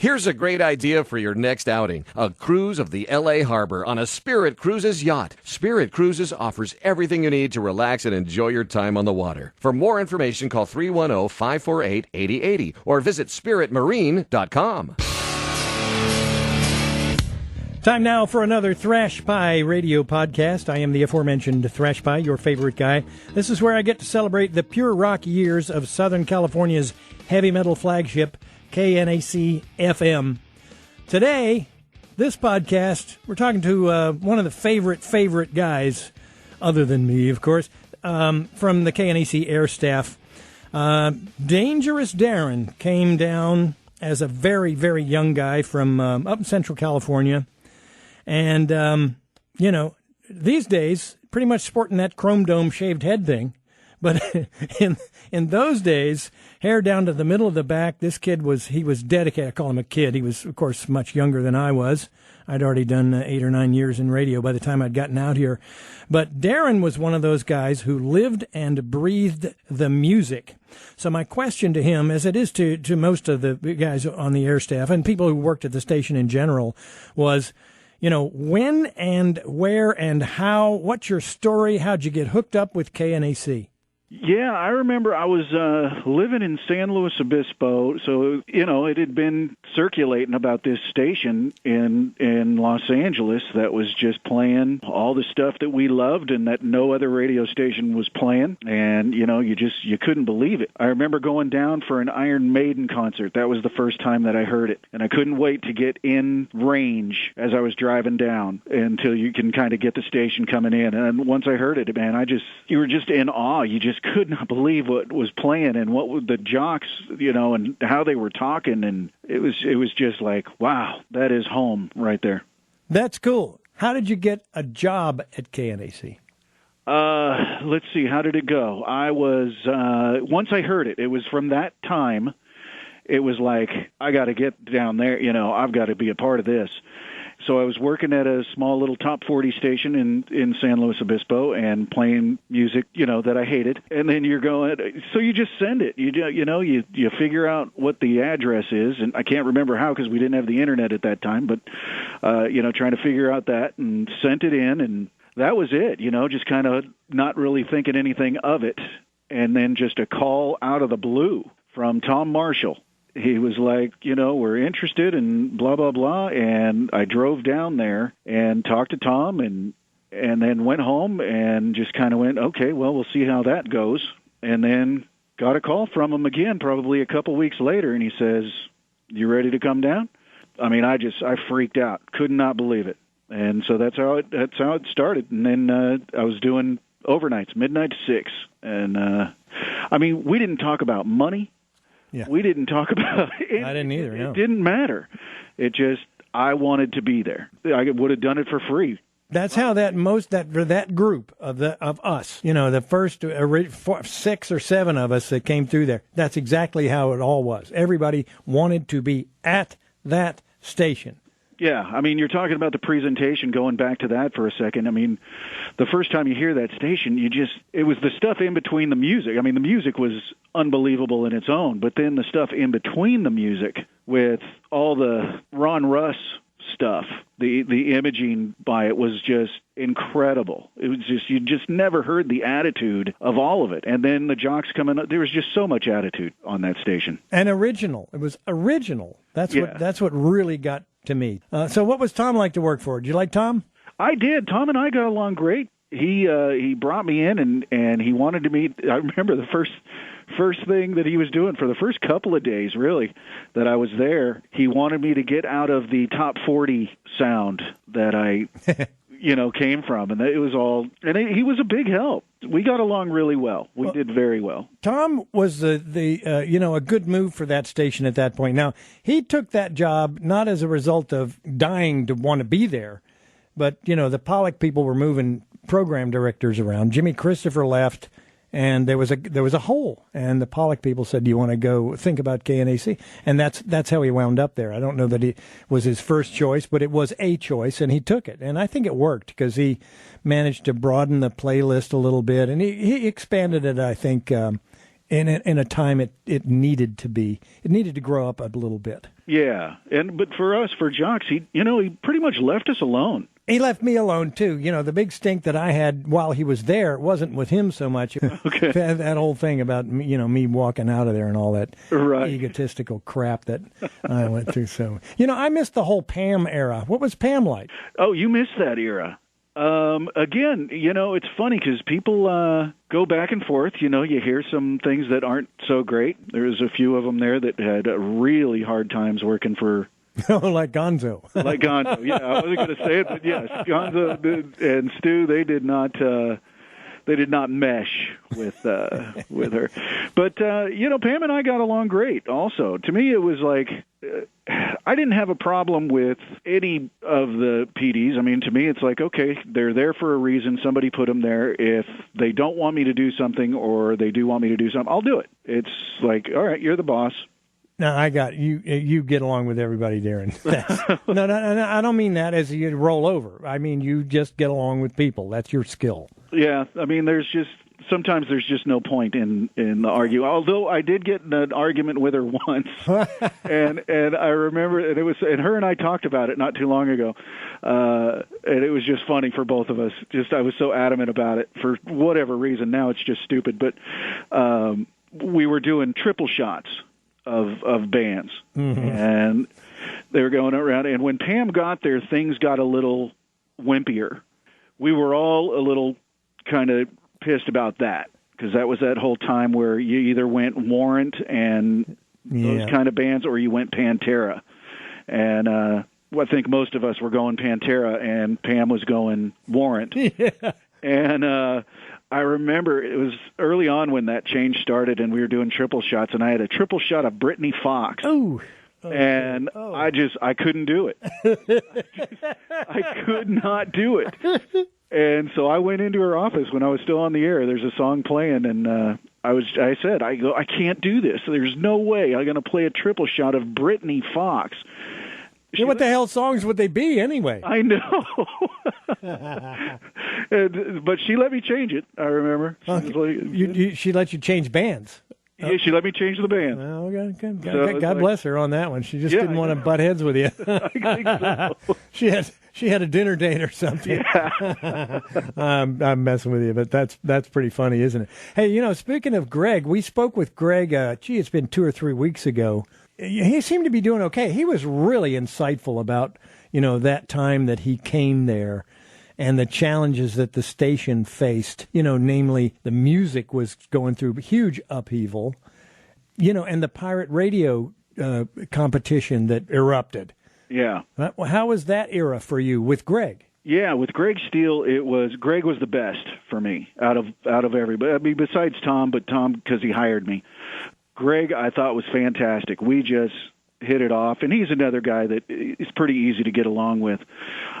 Here's a great idea for your next outing. A cruise of the L.A. Harbor on a Spirit Cruises yacht. Spirit Cruises offers everything you need to relax and enjoy your time on the water. For more information, call 310-548-8080 or visit spiritmarine.com. Time now for another Thrashpie Radio podcast. I am the aforementioned Thrashpie, your favorite guy. This is where I get to celebrate the pure rock years of Southern California's heavy metal flagship, KNAC-FM. Today, this podcast, we're talking to one of the favorite guys, other than me, of course, from the KNAC air staff. Dangerous Darren came down as a very, very young guy from up in Central California. And, these days, pretty much sporting that chrome dome shaved head thing. But in those days, hair down to the middle of the back, this kid was dedicated. I call him a kid. He was, of course, much younger than I was. I'd already done 8 or 9 years in radio by the time I'd gotten out here. But Darren was one of those guys who lived and breathed the music. So my question to him, as it is to most of the guys on the air staff and people who worked at the station in general, was, when and where and how, what's your story? How'd you get hooked up with KNAC? Yeah, I remember I was living in San Luis Obispo, so, it had been circulating about this station in Los Angeles that was just playing all the stuff that we loved and that no other radio station was playing, and, you couldn't believe it. I remember going down for an Iron Maiden concert. That was the first time that I heard it, and I couldn't wait to get in range as I was driving down until you can kind of get the station coming in, and once I heard it, man, you were just in awe. You just could not believe what was playing and what the jocks, and how they were talking, and it was just like, wow, that is home right there. That's cool. How did you get a job at KNAC? Let's see, how did it go? I was once I heard it was from that time. It was like, I got to get down there. I've got to be a part of this. So I was working at a small little top 40 station in San Luis Obispo and playing music, that I hated. And then you're going, so you just send it. You figure out what the address is, and I can't remember how because we didn't have the internet at that time. But trying to figure out that and sent it in, and that was it. Just kind of not really thinking anything of it, and then just a call out of the blue from Tom Marshall. He was like, we're interested in blah, blah, blah. And I drove down there and talked to Tom and then went home and just kind of went, okay, well, we'll see how that goes. And then got a call from him again probably a couple weeks later, and he says, you ready to come down? I mean, I freaked out. Could not believe it. And so that's how it started. And then I was doing overnights, midnight to 6. And, we didn't talk about money. Yeah. We didn't talk about it. I didn't either, no. It didn't matter. It just, I wanted to be there. I would have done it for free. That's how that group of us, the first 6 or 7 of us that came through there, that's exactly how it all was. Everybody wanted to be at that station. Yeah, you're talking about the presentation, going back to that for a second. The first time you hear that station, it was the stuff in between the music. The music was unbelievable in its own, but then the stuff in between the music with all the Ron Russ stuff, the imaging by it was just incredible. It was just, you just never heard the attitude of all of it. And then the jocks coming up, there was just so much attitude on that station. And original. It was original. That's what really got to me. So what was Tom like to work for? Did you like Tom? I did. Tom and I got along great. He brought me in and he wanted to meet. I remember the first thing that he was doing for the first couple of days, really, that I was there. He wanted me to get out of the top 40 sound that I, came from, and it was all. And he was a big help. We got along really well. We did very well. Tom was a good move for that station at that point. Now, he took that job not as a result of dying to want to be there, but, the Pollock people were moving program directors around. Jimmy Christopher left, and there was a hole, and the Pollock people said, do you want to go think about KNAC? And that's how he wound up there. I don't know that it was his first choice, but it was a choice, and he took it. And I think it worked because he managed to broaden the playlist a little bit, and he expanded it, I think, in a time it needed to be. It needed to grow up a little bit. Yeah, but for us, for Jocks, he pretty much left us alone. He left me alone, too. The big stink that I had while he was there wasn't with him so much. Okay. That whole thing about, me walking out of there and all that right. egotistical crap that I went through. So, I missed the whole Pam era. What was Pam like? Oh, you missed that era. Again, it's funny because people go back and forth. You hear some things that aren't so great. There's a few of them there that had really hard times working for... like Gonzo. Like Gonzo, yeah. I wasn't going to say it, but yes, Gonzo and Stu, they did not mesh with her. But Pam and I got along great. Also, to me, it was like I didn't have a problem with any of the PDs. I mean, to me, it's like, okay, they're there for a reason. Somebody put them there. If they don't want me to do something, or they do want me to do something, I'll do it. It's like, all right, you're the boss. No, I got you. You get along with everybody, Darren. No, I don't mean that as you roll over. I mean you just get along with people. That's your skill. Yeah, I mean sometimes there's just no point in the argue. Although I did get in an argument with her once, and I remember, and her and I talked about it not too long ago, and it was just funny for both of us. I was so adamant about it for whatever reason. Now it's just stupid, but we were doing triple shots of bands, and they were going around. And when Pam got there, things got a little wimpier. We were all a little kind of pissed about that, because that was that whole time where you either went Warrant and those kind of bands, or you went Pantera. And I think most of us were going Pantera, and Pam was going Warrant. Yeah. And I remember it was early on when that change started, and we were doing triple shots, and I had a triple shot of Brittany Fox. Oh. And I couldn't do it. I could not do it. And so I went into her office when I was still on the air. There's a song playing, and I said, I can't do this. There's no way I'm going to play a triple shot of Brittany Fox. What the hell songs would they be anyway? I know. But she let me change it, I remember. She let you change bands? Yeah, she let me change the band. Well, okay. God bless her on that one. She just didn't want to butt heads with you. I think so. She had a dinner date or something. Yeah. I'm messing with you, but that's pretty funny, isn't it? Hey, speaking of Greg, we spoke with Greg. It's been 2 or 3 weeks ago. He seemed to be doing okay. He was really insightful about that time that he came there, and the challenges that the station faced, namely the music was going through huge upheaval, and the pirate radio competition that erupted. Yeah. How was that era for you with Greg? Yeah, with Greg Steele, Greg was the best for me out of everybody. I mean, besides Tom, but Tom because he hired me. Greg, I thought, was fantastic. We just hit it off, and he's another guy that is pretty easy to get along with.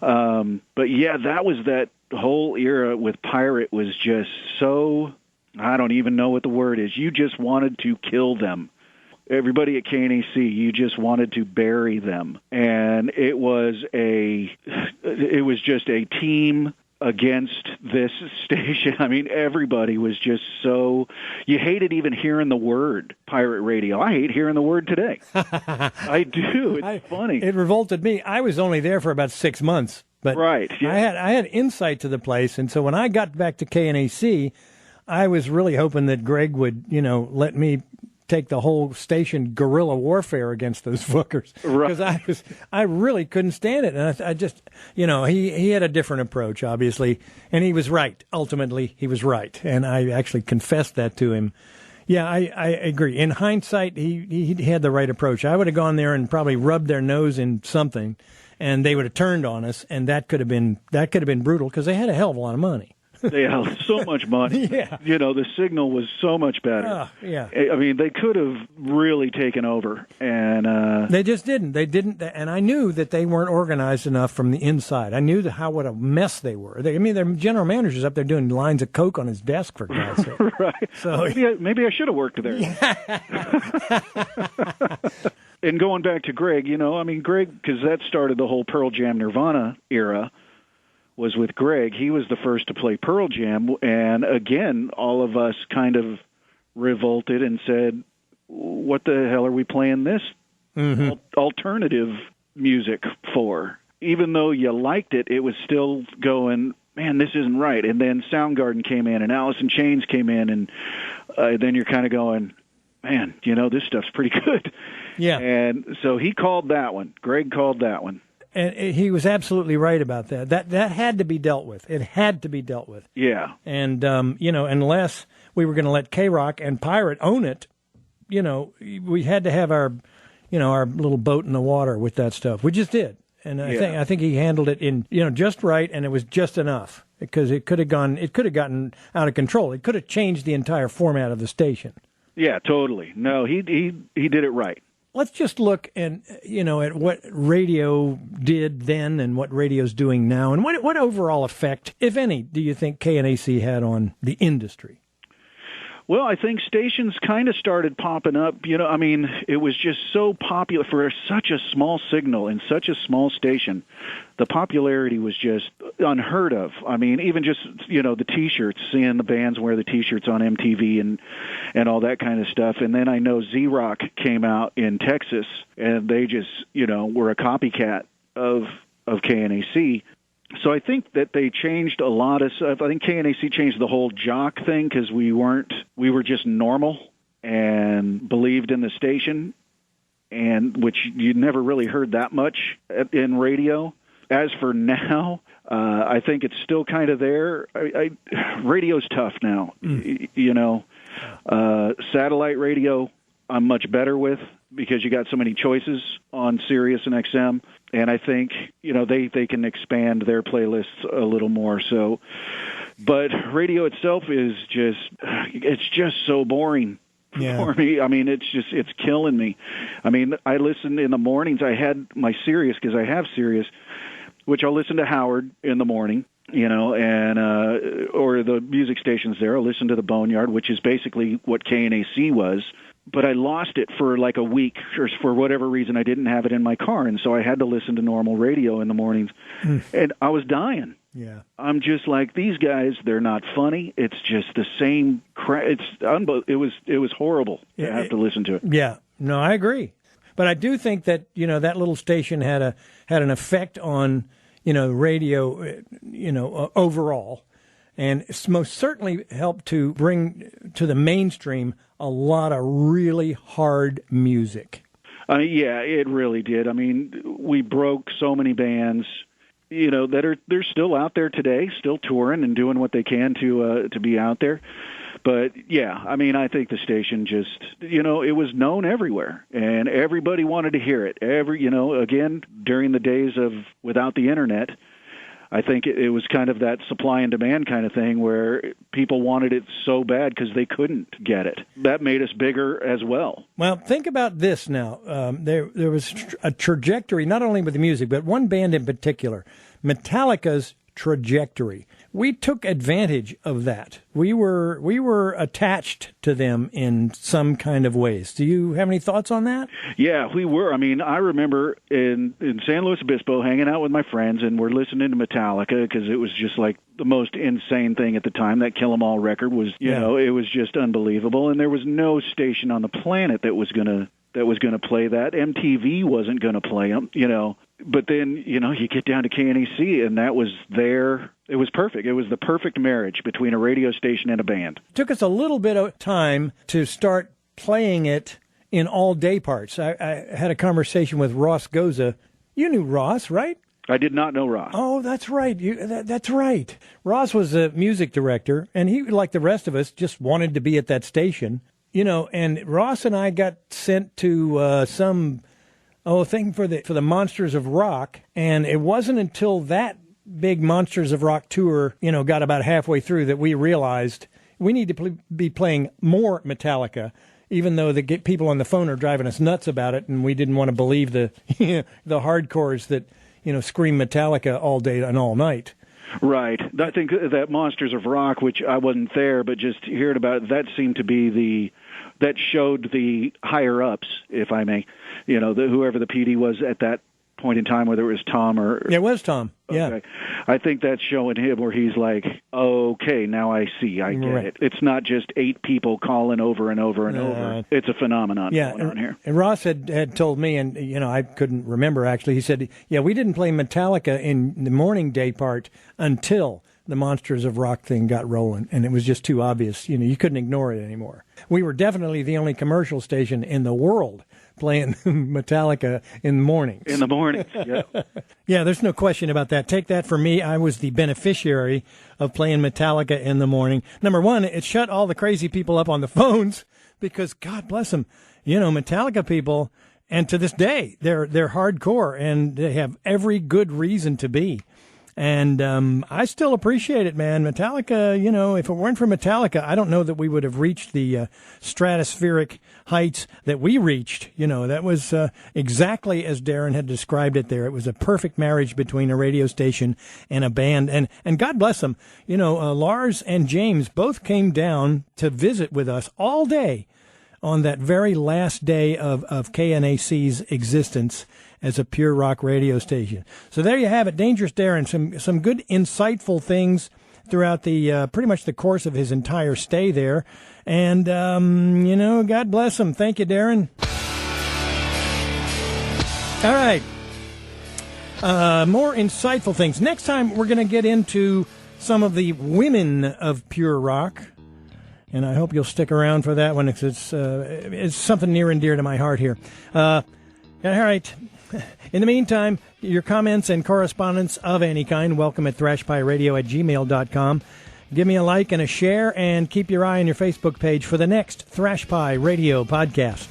But yeah, that whole era with Pirate was just so, I don't even know what the word is. You just wanted to kill them. Everybody at KNAC, you just wanted to bury them. And it was just a team against this station. I mean, everybody was just so... You hated even hearing the word pirate radio. I hate hearing the word today. I do. It's funny. It revolted me. I was only there for about 6 months. But right. Yeah. I had insight to the place, and so when I got back to KNAC, I was really hoping that Greg would, let me take the whole station guerrilla warfare against those fuckers, because I really couldn't stand it, and I just he had a different approach, obviously, and he was right. Ultimately, he was right, and I actually confessed that to him. Yeah, I agree. In hindsight, he had the right approach. I would have gone there and probably rubbed their nose in something, and they would have turned on us, and that could have been brutal because they had a hell of a lot of money. They had so much money. Yeah. The signal was so much better. Yeah. I mean, they could have really taken over, and they just didn't. They didn't, and I knew that they weren't organized enough from the inside. I knew what a mess they were. Their general manager's up there doing lines of coke on his desk, for God's sake. Right. So maybe I should have worked there. Yeah. And going back to Greg, Greg, because that started the whole Pearl Jam Nirvana era. Was with Greg. He was the first to play Pearl Jam, and again, all of us kind of revolted and said, what the hell are we playing this alternative music for? Even though you liked it, it was still going, man, this isn't right. And then Soundgarden came in and Alice in Chains came in, and then you're kind of going, man, this stuff's pretty good. Yeah. And so he called that one. Greg called that one. And he was absolutely right about that. That had to be dealt with. It had to be dealt with. Yeah. And, unless we were going to let K-Rock and Pirate own it, we had to have our little boat in the water with that stuff. We just did. And I think he handled it in, just right, and it was just enough, because it could have gotten out of control. It could have changed the entire format of the station. Yeah, totally. No, he did it right. Let's just look at what radio did then and what radio's doing now, and what overall effect, if any, do you think KNAC had on the industry? Well, I think stations kind of started popping up. It was just so popular for such a small signal in such a small station. The popularity was just unheard of. Even just, the T-shirts, seeing the bands wear the T-shirts on MTV and all that kind of stuff. And then I know Z-Rock came out in Texas, and they just, were a copycat of KNAC. So I think that they changed a lot of stuff. I think KNAC changed the whole jock thing, because we were just normal and believed in the station, and which you never really heard that much in radio. As for now, I think it's still kind of there. Radio's tough now. Satellite radio I'm much better with, because you got so many choices on Sirius and XM. And I think, they can expand their playlists a little more. So, but radio itself is just so boring for me. It's killing me. I listen in the mornings. I had my Sirius, because I have Sirius, which I'll listen to Howard in the morning, and or the music stations there. I'll listen to the Boneyard, which is basically what KNAC was. But I lost it for like a week, or for whatever reason I didn't have it in my car, and so I had to listen to normal radio in the mornings, and I was dying. Yeah, I'm just like, these guys, they're not funny. It's just the same crap. It was horrible to have to listen to it. Yeah, no, I agree. But I do think that that little station had an effect on radio, overall. And it's most certainly helped to bring to the mainstream a lot of really hard music. Yeah, it really did. We broke so many bands, they're still out there today, still touring and doing what they can to be out there. But yeah, I think the station just, it was known everywhere, and everybody wanted to hear it. Again, during the days of without the internet, I think it was kind of that supply and demand kind of thing, where people wanted it so bad because they couldn't get it. That made us bigger as well. Well, think about this now. There was a trajectory, not only with the music, but one band in particular, Metallica's trajectory. We took advantage of that. We were attached to them in some kind of ways. Do you have any thoughts on that? Yeah, we were. I remember in San Luis Obispo hanging out with my friends, and we're listening to Metallica, because it was just like the most insane thing at the time. That Kill 'Em All record was, it was just unbelievable, and there was no station on the planet that was gonna play that. MTV wasn't gonna play them, But then, you get down to KNAC, and that was there. It was perfect. It was the perfect marriage between a radio station and a band. It took us a little bit of time to start playing it in all day parts. I had a conversation with Ross Goza. You knew Ross, right? I did not know Ross. Oh, that's right. That's right. Ross was a music director, and he, like the rest of us, just wanted to be at that station. And Ross and I got sent to some thing for the Monsters of Rock, and it wasn't until that big Monsters of Rock tour, got about halfway through, that we realized we need to be playing more Metallica, even though the people on the phone are driving us nuts about it, and we didn't want to believe the the hardcores that scream Metallica all day and all night. Right. I think that Monsters of Rock, which I wasn't there, but just hearing about it, that seemed to be that showed the higher ups, if I may, whoever the PD was at that point in time, whether it was Tom or... It was Tom. Okay. I think that's showing him where he's like, okay, now I see, I get it. It's not just 8 people calling over and over and over. It's a phenomenon going on here. And Ross had told me, and I couldn't remember actually. He said, we didn't play Metallica in the morning day part until the Monsters of Rock thing got rolling, and it was just too obvious. You couldn't ignore it anymore. We were definitely the only commercial station in the world playing Metallica in the mornings. In the mornings, yeah. Yeah, there's no question about that. Take that from me. I was the beneficiary of playing Metallica in the morning. Number one, it shut all the crazy people up on the phones because, God bless them, Metallica people, and to this day, they're hardcore, and they have every good reason to be. And I still appreciate it, man. Metallica, if it weren't for Metallica, I don't know that we would have reached the stratospheric heights that we reached. That was exactly as Darren had described it there. It was a perfect marriage between a radio station and a band. And God bless them. Lars and James both came down to visit with us all day on that very last day of KNAC's existence as a pure rock radio station. So there you have it, Dangerous Darren. Some good, insightful things throughout the pretty much the course of his entire stay there. And, God bless him. Thank you, Darren. All right. More insightful things. Next time, we're going to get into some of the women of pure rock. And I hope you'll stick around for that one, because it's something near and dear to my heart here. All right. In the meantime, your comments and correspondence of any kind, welcome at thrashpieradio@gmail.com. Give me a like and a share, and keep your eye on your Facebook page for the next Thrashpie Radio podcast.